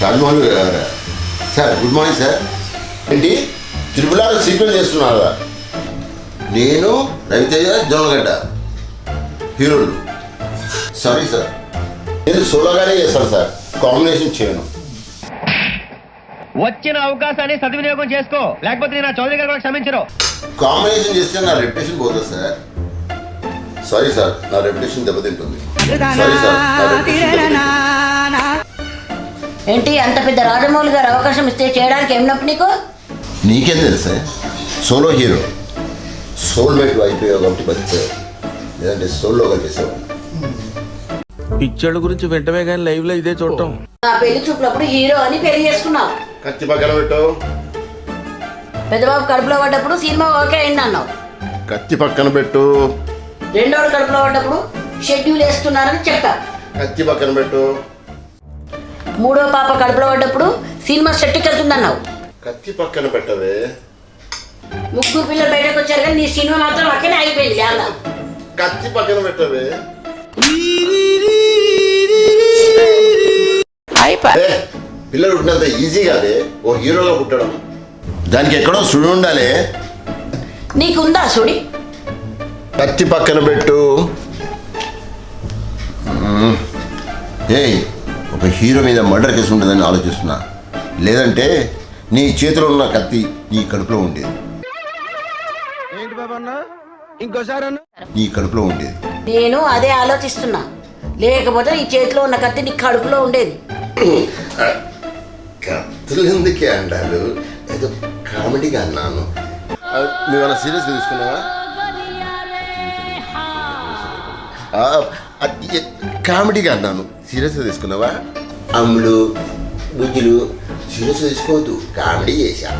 రాజమౌళి గారు sir, good morning sir. ఏంటి త్రిపులాలో sequence చేస్తున్నారా? నేను రవితేజ జోనగడ్డ హీరోలు. సారీ సార్, నేను సోలోగానే చేస్తాను సార్, కాంబినేషన్ చేయను. వచ్చిన అవకాశాన్ని సద్వినియోగం చేసుకో, లేకపోతే నేను చౌదరి గారు కూడా క్షమించరు. కాంబినేషన్ చేస్తే నా రెప్యుటేషన్ పోతుంది సార్. సారీ సార్, నా రెప్యుటేషన్ దెబ్బతింటుంది. సారీ సార్, నా రెప్యుటేషన్ దెబ్బతింటుంది. ఏంటి అంత పెద్ద రాజమౌళి గారు అవకాశం ఇస్తే చేయడానికి ఏం నొప్పి నీకు? నీకేం తెలుసా, సోలో హీరో సోల్మేట్ అయిపోయావు కాబట్టి బతికావు, లేదంటే సోలోగా చేసావు. పిక్చర్ల గురించి వెంటనే కానీ లైవ్ లో ఇదే చూడటం. నా పెళ్లి చూపులప్పుడు హీరో అని పెళ్లి చేసుకున్నావు. కత్తి పక్కన పెట్టు. పెద్దబాబు కడుపులో పడ్డప్పుడు సినిమా ఓకే అయింది అన్నావు. కత్తి పక్కన పెట్టు. రెండోడు కడుపులో పడ్డప్పుడు షెడ్యూల్ వేస్తున్నారని చెప్పావు. కత్తి పక్కన పెట్టు. మూడో పాప కడుపులో పడ్డప్పుడు సినిమా సెట్కి వెళ్తుందన్నావు. కత్తి పక్కన పెట్టవే. ముగ్గురు పిల్లలు బయటకు వచ్చారు కానీ నీ సినిమా మాత్రం అక్కడే అయిపోయింది. అలా కత్తి పక్కన పెట్టవే. పిల్లలు పుట్టినంత ఈజీ కాదే ఓ హీరోగా పుట్టడం. దానికి ఎక్కడో సుడి ఉండాలి. నీకుందా సుడి? కత్తి పక్కన పెట్టు. ఏయ్, ఒక హీరో మీద మర్డర్ కేసు ఉంటుందని ఆలోచిస్తున్నా, లేదంటే నీ చేతిలో ఉన్న కత్తి నీ కడుపులో ఉండేది. ఏంటి బాబన్న ఇంకోసారి నీ కడుపులో ఉండేది. నేను అదే ఆలోచిస్తున్నా, లేకపోతే ఈ చేతిలో ఉన్న కత్తి నీ కడుపులో ఉండేది. కత్తులు ఎందుకే అంటారు, ఏదో కామెడీగా అన్నాను. నువ్వేమైనా సీరియస్గా తీసుకున్నావా? కామెడీగా అన్నాను, సీరియస్గా తీసుకున్నావా? అమ్ములు బుజ్జులు సీరియస్గా తీసుకోవద్దు, కామెడీ చేశా.